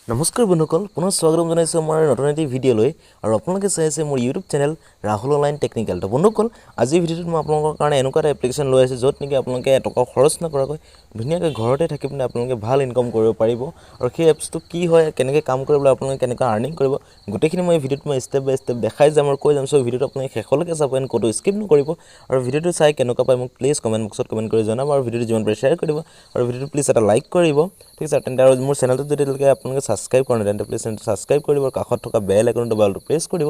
নমস্কাৰ বন্ধুসকল পুনৰ স্বাগতম জনাইছো আমাৰ নতুন এটি ভিডিঅ'লৈ আৰু আপোনালোকে চাই আছে মোৰ YouTube channel Rahul online technical. তো বন্ধুসকল আজিৰ ভিডিঅ'টোত মই আপোনালোকৰ কাৰণে এনেকুৱা এটা এপ্লিকেশ্যন লৈ আহিছোঁ য'ত নেকি আপোনালোকে এটকা খৰচ নকৰাকৈ ধুনীয়াকৈ ঘৰতে থাকি পিনে আপোনালোকে ভাল ইনকাম কৰিব পাৰিব আৰু সেই এপছটো কি হয় কেনেকৈ কাম কৰিবলৈ আপোনালোকে কেনেকৈ আৰ্নিং কৰিব গোটেইখিনি মই ভিডিঅ'ত মই ষ্টেপ বাই ষ্টেপ দেখাই যাম আৰু কৈ যাম। চ' ভিডিঅ'টো আপোনালোকে শেষলৈকে চাব এণ্ড ক'তো স্কিপ নকৰিব আৰু ভিডিঅ'টো চাই কেনেকুৱা পায় মোক প্লিজ কমেণ্ট বক্সত কমেণ্ট কৰি জনাব আৰু ভিডিঅ'টো যিমান পাৰে শ্বেয়াৰ কৰিব আৰু ভিডিঅ'টো প্লিজ এটা লাইক কৰিব। ঠিক আছে, তেন্তে আৰু মোৰ চেনেলটো যদি আপোনালোকে ছাবস্ক্ৰাইব কৰা নাই তেন্তে প্লিজ চেনেলটো ছাবস্ক্ৰাইব কৰিব আৰু কাষত থকা বেল আইকনটো বালটো প্ৰেছ কৰিব।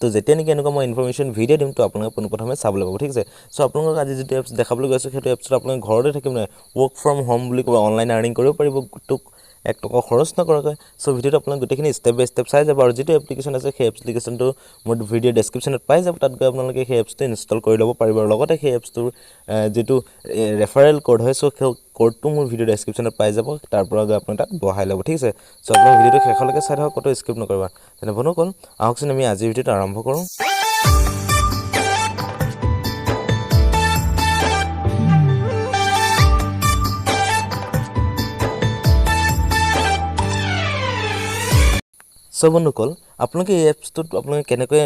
তো যেতিয়া নেকি এনেকুৱা মই ইনফৰমেশ্যন ভিডিঅ' দিম তো আপোনালোকে পোনপ্ৰথমে চাবলৈ পাব। ঠিক আছে, চ' আপোনালোকক আজি যিটো এপছ দেখাবলৈ গৈছোঁ সেইটো এপছত আপোনালোকে ঘৰতে থাকিব নহয় ৱৰ্ক ফ্ৰম হোম বুলি ক'ব অনলাইন আৰ্নিং কৰিব পাৰিব তোক এক টকা খৰচ নকৰাকৈ। চ' ভিডিঅ'টো আপোনালোকে গোটেইখিনি ষ্টেপ বাই ষ্টেপ চাই যাব আৰু যিটো এপ্লিকেশ্যন আছে সেই এপ্লিকেশ্যনটো মোৰ ভিডিঅ' ডেছক্ৰিপশ্যনত পাই যাব। তাত গৈ আপোনালোকে সেই এপছটো ইনষ্টল কৰি ল'ব পাৰিব আৰু লগতে সেই এপছটোৰ যিটো ৰেফাৰেল ক'ড হয় চ' সেই ক'ডটো মোৰ ভিডিঅ' ডেছক্ৰিপশ্যনত পাই যাব, তাৰ পৰা গৈ আপুনি তাত বহাই ল'ব। ঠিক আছে, চ' আপোনাৰ ভিডিঅ'টো শেষলৈকে চাই থাকক, ক'তো স্কিপ নকৰিবা। তেনে বন্ধুসকল আহকচোন আমি আজিৰ ভিডিঅ'টো আৰম্ভ কৰোঁ। চ' বন্ধুসকল আপোনালোকে এই এপছটোত আপোনালোকে কেনেকৈ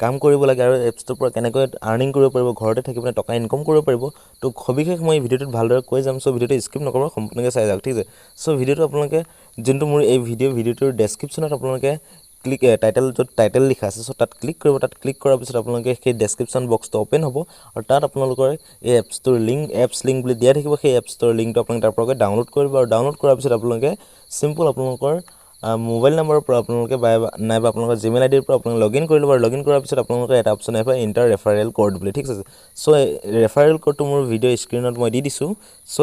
কাম কৰিব লাগে আৰু এপছটোৰ পৰা কেনেকৈ আৰ্নিং কৰিব পাৰিব ঘৰতে থাকি পিনে টকা ইনকাম কৰিব পাৰিব তো সবিশেষ মই এই ভিডিঅ'টোত ভালদৰে কৈ যাম। চ' ভিডিঅ'টো স্কিপ নকৰিব, সম্পূৰ্ণকৈ চাই যাওক। ঠিক আছে, চ' ভিডিঅ'টো আপোনালোকে যোনটো মোৰ এই ভিডিঅ'টোৰ ডেছক্ৰিপশ্যনত আপোনালোকে য'ত টাইটেল লিখা আছে চ' তাত ক্লিক কৰিব। তাত ক্লিক কৰাৰ পিছত আপোনালোকে সেই ডেছক্ৰিপশ্যন বক্সটো অ'পেন হ'ব আৰু তাত আপোনালোকৰ এই এপছটোৰ এপছ লিংক বুলি দিয়া থাকিব। সেই এপছটোৰ লিংকটো আপোনালোকে তাৰ পৰা ডাউনলোড কৰিব আৰু ডাউনলোড কৰাৰ পিছত আপোনালোকে চিম্পল আপোনালোকৰ মোবাইল নম্বৰৰ পৰা আপোনালোকে নাইবা আপোনালোকৰ জিমেইল আইডিৰ পৰা আপোনালোকে লগ ইন কৰি ল'ব আৰু লগ ইন কৰাৰ পিছত আপোনালোকৰ এটা অপশ্যন আহিব ইণ্টাৰ ৰেফাৰেল ক'ড বুলি। ঠিক আছে, চ' ৰেফাৰেল ক'ডটো মোৰ ভিডিঅ' স্ক্ৰীণত মই দি দিছোঁ। চ'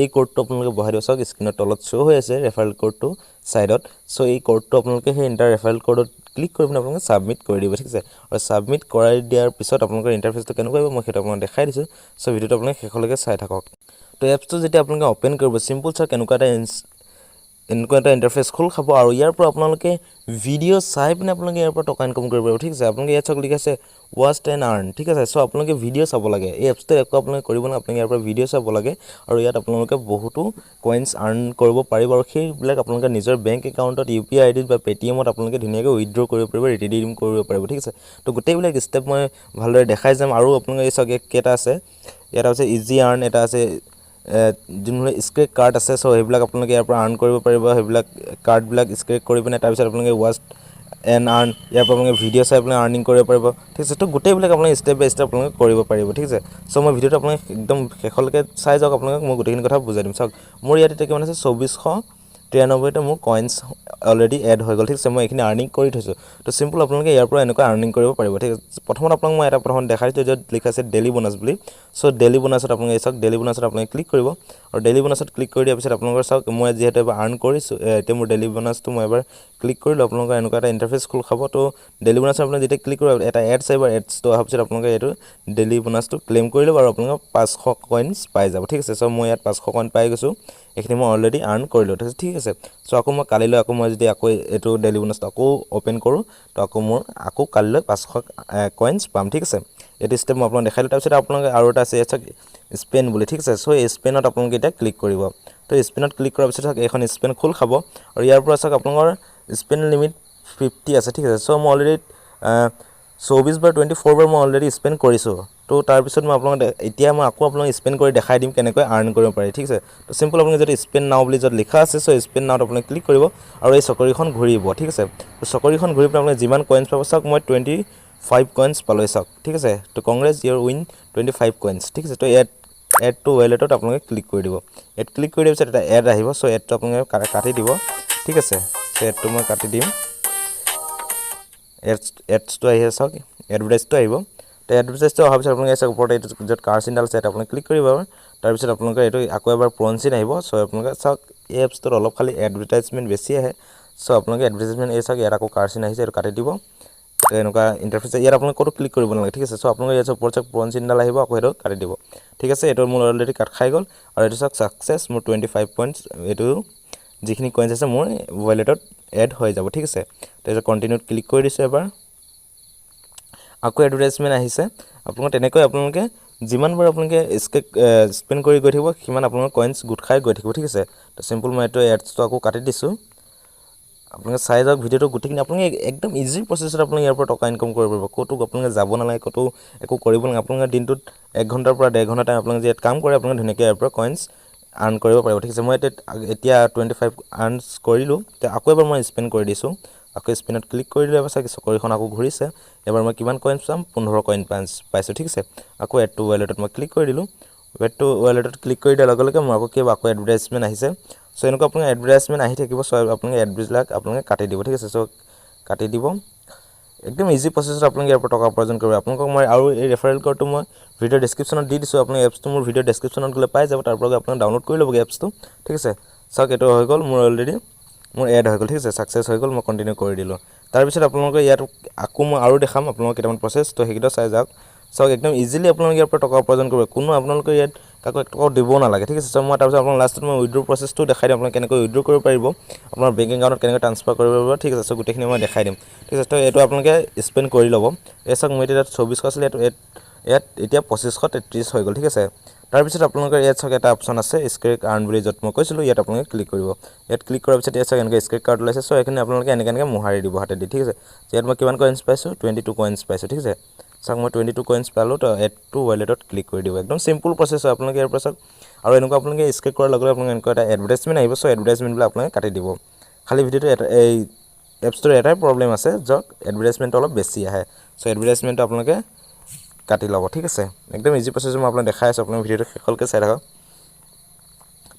এই ক'ডটো আপোনালোকে বহাই দিব। চাওক স্ক্ৰীণৰ তলত শ্ব' হৈ আছে ৰেফাৰেল ক'ডটো ছাইডত। চ' এই ক'ডটো আপোনালোকে সেই ইণ্টাৰ ৰেফাৰেল ক'ডত ক্লিক কৰি পিনে আপোনালোকে ছাবমিট কৰি দিব। ঠিক আছে, আৰু ছাবমিট কৰাই দিয়াৰ পিছত আপোনালোকৰ ইণ্টাৰফেচটো কেনেকুৱা হ'ব মই সেইটো আপোনাক দেখাই দিছোঁ। চ' ভিডিঅ'টো আপোনালোকে শেষলৈকে চাই থাকক। তো এপছটো যেতিয়া আপোনালোকে অ'পেন কৰিব চিম্পল চাওক এনেকুৱা এটা ইণ্টাৰফেচ খোল খাব আৰু ইয়াৰ পৰা আপোনালোকে ভিডিঅ' চাই পিনে আপোনালোকে ইয়াৰ পৰা টকা ইনকাম কৰিব পাৰিব। ঠিক আছে, আপোনালোকে ইয়াত চাওক লিখা আছে ৱাচ এণ্ড আৰ্ণ। ঠিক আছে, চ' আপোনালোকে ভিডিঅ' চাব লাগে। এই এপছটো একো আপোনালোকে কৰিব নালাগে, আপোনালোকে ইয়াৰ পৰা ভিডিঅ' চাব লাগে আৰু ইয়াত আপোনালোকে বহুতো কইনছ আৰ্ণ কৰিব পাৰিব আৰু সেইবিলাক আপোনালোকে নিজৰ বেংক একাউণ্টত UPI আইডিত বা পে'টিএমত আপোনালোকে ধুনীয়াকৈ উইথড্ৰ কৰিব পাৰিব, ৰিডিম কৰিব পাৰিব। ঠিক আছে, তো গোটেইবিলাক ষ্টেপ মই ভালদৰে দেখাই যাম আৰু আপোনালোকে চাওক কেইটা আছে, ইয়াত আছে ইজি আৰ্ণ, এটা আছে যোনবিলাক স্ক্ৰেচ কাৰ্ড আছে। চ' সেইবিলাক আপোনালোকে ইয়াৰ পৰা আৰ্ণ কৰিব পাৰিব, সেইবিলাক কাৰ্ডবিলাক স্ক্ৰেচ কৰি পিনে তাৰপিছত আপোনালোকে ৱাচ এণ্ড আৰ্ণ ইয়াৰ পৰা আপোনালোকে ভিডিঅ' চাই আপোনালোকে আৰ্নিং কৰিব পাৰিব। ঠিক আছে, তো গোটেইবিলাক আপোনালোকে ষ্টেপ বাই ষ্টেপ আপোনালোকে কৰিব পাৰিব। ঠিক আছে, চ' মই ভিডিঅ'টো আপোনালোকে একদম শেষলৈকে চাই যাওক, আপোনালোকক মই গোটেইখিনি কথা বুজাই দিম। চাওক মোৰ ইয়াত এতিয়া কিমান আছে 2493টা মোৰ কইনছ অলৰেডি এড হৈ গ'ল। ঠিক আছে, মই এইখিনি আৰ্নিং কৰি থৈছোঁ। তো চিম্পল আপোনালোকে ইয়াৰ পৰা এনেকৈ আৰ্নিং কৰিব পাৰিব। ঠিক আছে, প্ৰথমত আপোনাক মই এটা দেখাই দিছোঁ য'ত লিখা আছে ডেইলি বোনাছ বুলি। চ' ডেইলি বোনাছত আপোনালোকে চাওক ডেইলি বোনাছত আপোনালোকে ক্লিক কৰিব আৰু ডেইলি বোনাছত ক্লিক কৰি দিয়াৰ পিছত আপোনালোকৰ চাওক মই যিহেতু এবাৰ আৰ্ণ কৰিছোঁ, এতিয়া মোৰ ডেইলি বোনাছটো মই এবাৰ ক্লিক কৰিলোঁ। আপোনালোকৰ এনেকুৱা এটা ইণ্টাৰফেচ খোল খাব। তো ডেইলি বোনাছত আপুনি যেতিয়া ক্লিক কৰিব এটা এডছ আহিব, এডছটো অহাৰ পিছত আপোনালোকে এইটো ডেইলি বোনাছটো ক্লেইম কৰি ল'ব আৰু আপোনালোকক 500 কইনছ পাই যাব। ঠিক আছে, চ' মই ইয়াত 500 কইন পাই গৈছোঁ, এইখিনি মই অলৰেডি আৰ্ণ কৰিলোঁ। ঠিক আছে, চ' আকৌ মই কালিলৈ মই যদি এইটো ডেইলি বোনাছটো আকৌ অ'পেন কৰোঁ তো মই কালিলৈ 500 কইনছ পাম। ঠিক আছে, এইটো ষ্টেপ মই আপোনাক দেখালোঁ। তাৰপিছত আপোনালোকে আৰু এটা আছে ইয়াত চাওক স্পেন বুলি। ঠিক আছে, চ' এই স্পেনত আপোনালোকে এতিয়া ক্লিক কৰিব। তো স্পেনত ক্লিক কৰাৰ পিছত চাওক এইখন স্পেন খোল খাব আৰু ইয়াৰ পৰা চাওক আপোনালোকৰ স্পেন লিমিট 50 আছে। ঠিক আছে, চ' মই অলৰেডি 24 বাৰ মই অলৰেডি স্পেণ্ড কৰিছোঁ। তো তাৰপিছত মই আপোনালোকক এতিয়া মই আকৌ আপোনালোকক স্পেণ্ড কৰি দেখাই দিম কেনেকৈ আৰ্ণ কৰিব পাৰি। ঠিক আছে, তো চিম্পল আপোনালোকে যদি স্পেণ্ড নাও বুলি য'ত লিখা আছে চ' স্পেণ্ড নাওত আপোনালোকে ক্লিক কৰিব আৰু এই চকৰিখন ঘূৰিব। ঠিক আছে, তো চকৰিখন ঘূৰি পিনে আপোনালোকে যিমান কইনছ পাব চাওক মই 25 কইনছ পালোঁ চাওক। ঠিক আছে, তো কংগ্ৰেছ ইউৰ উইন 25 কইনছ। ঠিক আছে, তো এড টু ৱালেটত আপোনালোকে ক্লিক কৰি দিব। এড ক্লিক কৰি দিয়াৰ পিছত এটা এড আহিব, চ' এডটো আপোনালোকে কাটি দিব। ঠিক আছে, চ' এডটো মই কাটি দিম। এডছটো আহি আছে চাওক, এডভাৰটাইজটো আহিব। তো এডভাৰটাইজটো অহাৰ পিছত আপোনালোকে চাওক ওপৰতে এইটো য'ত কাৰ চিনডাল আছে এটা আপোনালোকে ক্লিক কৰিব আৰু তাৰপিছত আপোনালোকে এইটো আকৌ এবাৰ পুৰণ চিন আহিব। চ' আপোনালোকে চাওক এই এপছটোত অলপ খালি এডভাৰটাইজমেণ্ট বেছি আহে। চ' আপোনালোকে এডভাৰটাইজমেণ্ট এই চাওক ইয়াত আকৌ কাৰ চিন আহিছে, এইটো কাটি দিব। এনেকুৱা ইণ্টাৰফেচ ইয়াত আপোনালোকে ক'তো ক্লিক কৰিব নালাগে। ঠিক আছে, চ' আপোনালোকে ইয়াত ওপৰত চাওক পুৰণ চিনডাল আহিব, আকৌ সেইটো কাটি দিব। ঠিক আছে, এইটো মোৰ অলৰেডি কাট খাই গ'ল আৰু এইটো চাওক ছাকচেছ মোৰ 25 পইণ্টছ এইটো যিখিনি কইনছ আছে মোৰ ৱালেটত এড হৈ যাব। ঠিক আছে, তাৰপিছত কণ্টিনিউত ক্লিক কৰি দিছোঁ এবাৰ, আকৌ এডভাৰটাইজমেণ্ট আহিছে। তেনেকৈ আপোনালোকে যিমানবাৰ আপোনালোকে স্পেণ্ড কৰি গৈ থাকিব সিমান আপোনালোকৰ কইনছ গোট খাই গৈ থাকিব। ঠিক আছে, তো চিম্পল মই এইটো এডছটো আকৌ কাটি দিছোঁ আপোনালোকে চাই যাওক ভিডিঅ'টো গোটেইখিনি আপোনালোকে একদম ইজি প্ৰচেছত আপোনালোকে ইয়াৰ পৰা টকা ইনকাম কৰিব পাৰিব ক'তো আপোনালোকে যাব নালাগে ক'তো একো কৰিব নালাগে আপোনালোকে দিনটোত 1 ঘণ্টাৰ পৰা 1.5 ঘণ্টা টাইম আপোনালোকে ইয়াত কাম কৰে আপোনালোকে ধুনীয়াকৈ ইয়াৰ পৰা কইনছ আৰ্ণ কৰিব পাৰিব ঠিক আছে মই এতিয়া 25 আৰ্ণছ কৰিলোঁ আকৌ এবাৰ মই স্পেণ্ড কৰি দিছোঁ আকৌ স্পেনত ক্লিক কৰি দিলে এবাৰ চাগে চকৰিখন আকৌ ঘূৰিছে এবাৰ মই কিমান কইনছ পাম 15 কইন পাইছোঁ ঠিক আছে আকৌ এড টু ৱালেটত মই ক্লিক কৰি দিলোঁ এড টু ৱালেটত ক্লিক কৰি দিয়াৰ লগে লগে মোৰ আকৌ এডভাৰটাইজমেণ্ট আহিছে চ' এনেকুৱা আপোনাৰ এডভাৰটাইজমেণ্ট আহি থাকিব চ' আপোনালোকে এডবিলাক আপোনালোকে কাটি দিব ঠিক আছে চ' কাটি দিব একদম ইজি প্ৰচেছত আপোনালোকে ইয়াৰ পৰা টকা উপাৰ্জন কৰিব আপোনালোকক মই আৰু এই ৰেফাৰেল কোডটো মই ভিডিঅ' ডেছক্ৰিপশ্যনত দি দিছোঁ আপুনি এপছটো মোৰ ভিডিঅ' ডেছক্ৰিপশ্যনত গ'লে পাই যাব তাৰ পৰা আপোনালোকে ডাউনলোড কৰি ল'বগৈ এপছটো ঠিক আছে চাওক এইটো হৈ গ'ল মোৰ অলৰেডি মোৰ এড হৈ গ'ল ঠিক আছে ছাকচেছ হৈ গ'ল মই কণ্টিনিউ কৰি দিলোঁ তাৰপিছত আপোনালোকে ইয়াত আকৌ মই আৰু দেখাম আপোনালোকক কেইটামান প্ৰচেছ তো সেইকেইটা চাই যাওক চাওক একদম ইজিলি আপোনালোকে ইয়াৰ পৰা টকা উপাৰ্জন কৰিব কোনো আপোনালোকে ইয়াত কাকো 1 টকাও দিব নালাগে ঠিক আছে চ' মই তাৰপিছত আপোনাক লাষ্টত মই উইড্ৰ প্ৰচেছটো দেখাই দিম আপোনালোকে কেনেকৈ উইড্ৰ কৰিব পাৰিব আপোনাৰ বেংক একাউণ্টত কেনেকৈ ট্ৰান্সফাৰ কৰিব পাৰিব ঠিক আছে চ' গোটেইখিনি মই দেখাই দিম ঠিক আছে তো এইটো আপোনালোকে স্পেণ্ড কৰি ল'ব এই চাওক মই এতিয়া 2400 আছিলে ইয়াত এতিয়া 2533 হৈ গ'ল ঠিক আছে তাৰপিছত আপোনালোকৰ ইয়াত চাওক এটা অপশ্যন আছে স্ক্ৰেচ আৰ্ণ বুলি য'ত মই কৈছিলোঁ ইয়াত আপোনালোকে ক্লিক কৰিব ইয়াত ক্লিক কৰাৰ পিছত ইয়াত চাওক এনেকৈ স্ক্ৰেচ কাৰ্ড ওলাইছে চ' এইখিনি আপোনালোকে এনেকৈ মোহাৰি দিব হাতেদি ঠিক আছে ইয়াত মই কিমান কইনছ পাইছোঁ 22 কইনছ পাইছোঁ ঠিক আছে চাওক মই 22 কইনছ পালোঁ তো এড টু ৱালেটত ক্লিক কৰি দিব একদম চিম্পল প্ৰচেছ হয় আপোনালোকে ইয়াৰ পৰা চাওক আৰু এনেকুৱা আপোনালোকে স্ক্ৰেচ কৰাৰ লগে লগে আপোনালোকে এনেকুৱা এটা এডভাৰটাইজমেণ্ট আহিব চ' এডভাৰটাইজমেণ্টবিলাক আপোনালোকে কাটি দিব খালি ভিডিঅ'টো এই এপছটোৰ এটাই প্ৰব্লেম আছে য'ত এডভাৰটাইজমেণ্টটো অলপ বেছি আহে চ' এডভাৰটাইজমেণ্টটো আপোনালোকে কাটি ল'ব ঠিক আছে একদম ইজি প্ৰচেছ মই আপোনাক দেখাই আছোঁ আপোনালোকে ভিডিঅ'টো শেষলৈকে চাই থাকক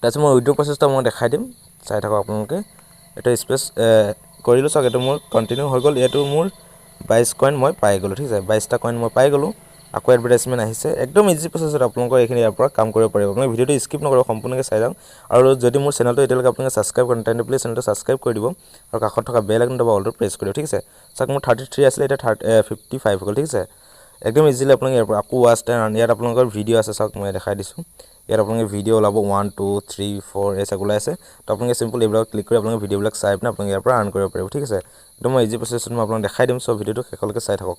তাৰপিছত মই উইড্ৰ প্ৰচেছটো মই দেখাই দিম চাই থাকক আপোনালোকে এইটো স্পেচ কৰিলোঁ চাওক এইটো মোৰ কণ্টিনিউ হৈ গ'ল এইটো মোৰ 22 কইন মই পাই গ'লোঁ ঠিক আছে 22টা কইন মই পাই গ'লোঁ আকৌ এডভাৰটাইজমেণ্ট আহিছে একদম ইজি প্ৰচেছত আপোনালোকৰ এইখিনি ইয়াৰ পৰা কাম কৰিব পাৰিব আপোনালোকে ভিডিঅ'টো স্কিপ নকৰিব সম্পূৰ্ণকৈ চাই যাওক আৰু যদি মোৰ চেনেলটো এতিয়ালৈকে আপোনালোকে ছাবস্ক্ৰাইব কৰে তেন্তে প্লিজ চেনেলটো ছাবস্ক্ৰাইব কৰি দিব আৰু কাষত থকা বেল আইকনটো বা অলটো প্ৰেছ কৰিব ঠিক আছে চাওক মোৰ 33 আছিলে এতিয়া 55 হৈ গ'ল ঠিক আছে একদম ইজিলি আপোনালোকে ইয়াৰ পৰা আকৌ ৱাচ টাইম ইয়াত আপোনালোকৰ ভিডিঅ' আছে চাওক মই দেখাই দিছোঁ ইয়াত আপোনালোকে ভিডিঅ' ওলাব 1 2 3 4 চাওক ওলাই আছে তো আপোনালোকে চিম্পল এইবিলাক ক্লিক কৰি আপোনালোকে ভিডিঅ'বিলাক চাই পিনে আপোনালোকে ইয়াৰ পৰা আৰ্ণ কৰিব পাৰিব ঠিক আছে একদম মই ইজি প্ৰচেছত মই আপোনালোকক দেখাই দিম চ' ভিডিঅ'টো শেষলৈকে চাই থাকক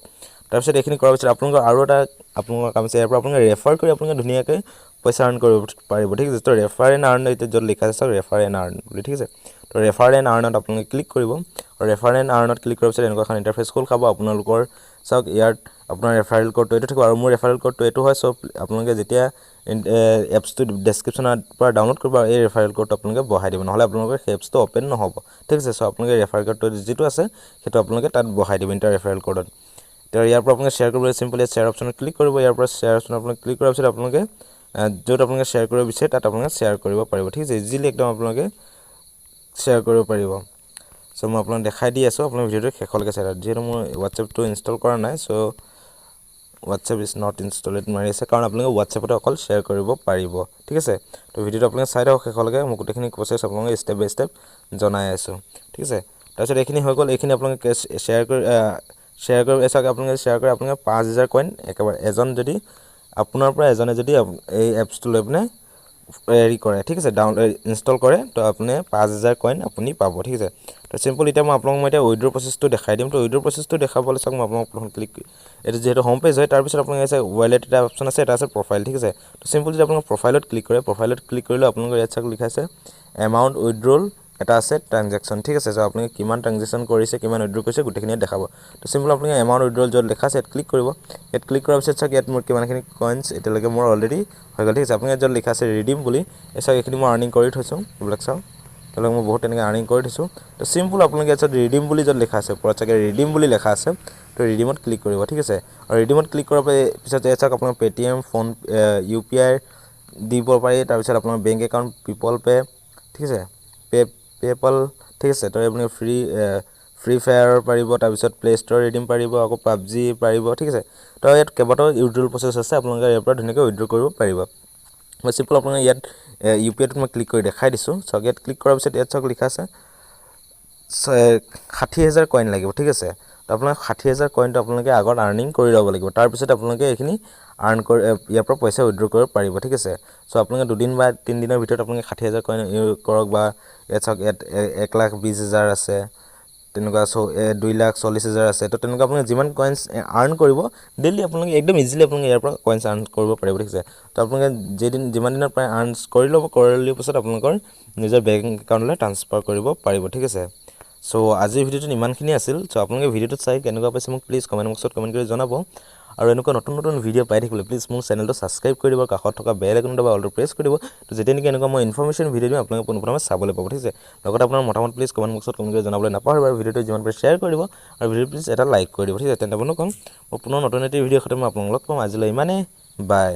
তাৰপিছত এইখিনি কৰাৰ পিছত আপোনালোকৰ আৰু এটা আপোনালোকৰ কাম আছে ইয়াৰ পৰা আপোনালোকে ৰেফাৰ কৰি আপোনালোকে ধুনীয়াকৈ পইচা আৰ্ণ কৰিব পাৰিব ঠিক আছে তো ৰেফাৰ এণ্ড আৰ্ণ এতিয়া য'ত লিখা আছে চাওক ৰেফাৰ এণ্ড আৰ্ণ বুলি ঠিক আছে তো ৰেফাৰ এণ্ড আৰ্ণত আপোনালোকে ক্লিক কৰিব আৰু ৰেফাৰ এণ্ড আৰ্ণত ক্লিক কৰাৰ পিছত এনেকুৱা এখন ইণ্টাৰফেচ খোল খাব আপোনালোকৰ চাওক ইয়াত আপোনাৰ ৰেফাৰেল কোডটো এইটো থাকিব আৰু মোৰ ৰেফাৰেল কোডটো এইটো হয় চ' আপোনালোকে যেতিয়া এপছটো ডেছক্ৰিপশ্যনৰ পৰা ডাউনলোড কৰিব আৰু এই ৰেফাৰেল কোডটো আপোনালোকে বহাই দিব নহ'লে আপোনালোকৰ সেই এপছটো অ'পেন নহ'ব ঠিক আছে চ' আপোনালোকে ৰেফাৰেল কোডটো যিটো আছে সেইটো আপোনালোকে তাত বহাই দিব ইণ্টাৰ ৰেফাৰেল কোডত তো ইয়াৰ পৰা আপোনালোকে শ্বেয়াৰ কৰিবলৈ চিম্পলি শ্বেয়াৰ অপশ্যনত ক্লিক কৰিব ইয়াৰ পৰা শ্বেয়াৰ অপশ্যনত আপোনালোকে ক্লিক কৰাৰ পিছত আপোনালোকে য'ত আপোনালোকে শ্বেয়াৰ কৰিব বিচাৰে তাত আপোনালোকে শ্বেয়াৰ কৰিব পাৰিব ঠিক আছে ইজিলি একদম আপোনালোকে শ্বেয়াৰ কৰিব পাৰিব চ' মই আপোনাক দেখাই দি আছোঁ আপোনাৰ ভিডিঅ'টো শেষলৈকে চাই যিহেতু মোৰ হোৱাটছএপটো ইনষ্টল কৰা নাই চ' হোৱাটছএপ ইজ নট ইনষ্টলেড মাৰি আছে কাৰণ আপোনালোকে হোৱাটছএপতে অকল শ্বেয়াৰ কৰিব পাৰিব ঠিক আছে তো ভিডিঅ'টো আপোনালোকে চাই থাকক শেষলৈকে মই গোটেইখিনি প্ৰচেছ আপোনালোকে ষ্টেপ বাই ষ্টেপ জনাই আছোঁ ঠিক আছে তাৰপিছত এইখিনি হৈ গ'ল এইখিনি আপোনালোকে শ্বেয়াৰ কৰি চাওক আপোনালোকে শ্বেয়াৰ কৰি আপোনালোকে 5000 কইন একেবাৰে এজন যদি আপোনাৰ পৰা এজনে যদি এই এপছটো লৈ পিনে হেৰি কৰে ঠিক আছে ইনষ্টল কৰে তো আপুনি 5000 কইন আপুনি পাব ঠিক আছে তো চিম্পল এতিয়া মই আপোনালোকক এতিয়া উইড্ৰ প্ৰচেছটো দেখাই দিম তো উইড্ৰ প্ৰচেছটো দেখাবলৈ চাওক মই আপোনালোকক প্ৰথম ক্লিক এইটো যিহেতু হোম পেজ হয় তাৰপিছত আপোনালোকে আছে ৱালেট এটা অপশ্যন আছে এটা আছে প্ৰফাইল ঠিক আছে তো চিম্পল যদি আপোনালোকে প্ৰফাইলত ক্লিক কৰে প্ৰফাইলত ক্লিক কৰিলে আপোনালোকৰ ইয়াত চাওক লিখা আছে এমাউণ্ট উইড্ৰল এটা আছে ট্ৰানজেকশ্যন ঠিক আছে চ' আপোনালোকে কিমান ট্ৰানজেকশ্যন কৰিছে কিমান উইড্ৰ কৰিছে গোটেইখিনি দেখাব তো চিম্পল আপোনালোকে এমাউণ্ট উইড্ৰল য'ত লেখা আছে ইয়াত ক্লিক কৰিব ইয়াত ক্লিক কৰাৰ পিছত চাওক ইয়াত মোৰ কিমানখিনি কইনছ এতিয়ালৈকে মোৰ অলৰেডি হৈ গ'ল ঠিক আছে আপুনি য'ত লিখা আছে ৰিডিম বুলি এই চাওক এইখিনি মই আৰ্নিং কৰি থৈছোঁ এইবিলাক চাওক তেওঁলোকে মই বহুত তেনেকৈ আৰ্নিং কৰি থৈছোঁ তো চিম্পল আপোনালোকে ইয়াত ৰিডিম বুলি য'ত লিখা আছে ওপৰত চাগে ৰিডিম বুলি লিখা আছে তো ৰিডিমত ক্লিক কৰিব ঠিক আছে আৰু ৰিডিমত ক্লিক কৰাৰ পিছত ইয়াত চাওক আপোনাৰ পে'টিএম ফোন UPI দিব পাৰি তাৰপিছত আপোনাৰ বেংক একাউণ্ট পিপল পে' ঠিক আছে পে'পল ঠিক আছে তো আপুনি ফ্ৰী ফায়াৰ পাৰিব তাৰপিছত প্লে ষ্ট'ৰ ৰিডিম পাৰিব আকৌ পাবজি পাৰিব ঠিক আছে তো ইয়াত কেইবাটাও উইড্ৰল প্ৰচেছ আছে আপোনালোকে ইয়াৰ পৰা ধুনীয়াকৈ উইড্ৰ কৰিব পাৰিব মই চিম্পল আপোনালোকে ইয়াত UPIত মই ক্লিক কৰি দেখাই দিছোঁ চাওক ইয়াত ক্লিক কৰাৰ পিছত ইয়াত চাওক লিখা আছে 60000 কইন লাগিব ঠিক আছে তো আপোনালোকে 60000 কইনটো আপোনালোকে আগত আৰ্নিং কৰি ল'ব লাগিব তাৰপিছত আপোনালোকে এইখিনি আৰ্ণ কৰি ইয়াৰ পৰা পইচা উইড্ৰ কৰিব পাৰিব ঠিক আছে চ' আপোনালোকে 2 দিন বা 3 দিনৰ ভিতৰত আপোনালোকে 60000 কইন কৰক বা ইয়াত চাওক ইয়াত 1,20,000 আছে তেনেকুৱা 2,40,000 আছে তো তেনেকুৱা আপোনালোকে যিমান কইনছ আৰ্ণ কৰিব ডেইলি আপোনালোকে একদম ইজিলি আপোনালোকে ইয়াৰ পৰা কইনছ আৰ্ণ কৰিব পাৰিব ঠিক আছে তো আপোনালোকে যিমান দিনৰ পৰা আৰ্ণ কৰি ল'ব কৰি লোৱাৰ পিছত আপোনালোকৰ নিজৰ বেংক একাউণ্টলৈ ট্ৰান্সফাৰ কৰিব পাৰিব ঠিক আছে চ' আজিৰ ভিডিঅ'টোত ইমানখিনি আছিল। চ' আপোনালোকে ভিডিঅ'টো চাই কেনেকুৱা পাইছে মোক প্লিজ কমেণ্ট বক্সত কমেণ্ট কৰি জনাব। আৰু এনেকুৱা নতুন নতুন ভিডিঅ' পাই থাকিবলৈ প্লিজ মোৰ চেনেলটো ছাবস্ক্ৰাইব কৰি দিব, কাষত থকা বেল আইকনটো বা অলটো প্ৰেছ কৰি দিব। তো যেতিয়া নেকি এনেকুৱা মই ইনফৰমেশ্যন ভিডিঅ' দিম আপোনালোকে পোনপ্ৰথমে চাবলৈ পাব, ঠিক আছে। লগতে আপোনাৰ মতামত প্লিজ কমেণ্ট বক্সত কমেণ্ট কৰি জনাবলৈ নাপাহৰিব। আৰু ভিডিঅ'টো যিমান পাৰে শ্বেয়াৰ কৰি দিব আৰু ভিডিঅ'টো প্লিজ এটা লাইক কৰি দিব, ঠিক আছে। তেন্তে বন্ধু কম মই পুনৰ নতুন এটি ভিডিঅ'ৰ সৈতে মই আপোনালোকক লগ পাম। আজিলৈ ইমানেই, বাই।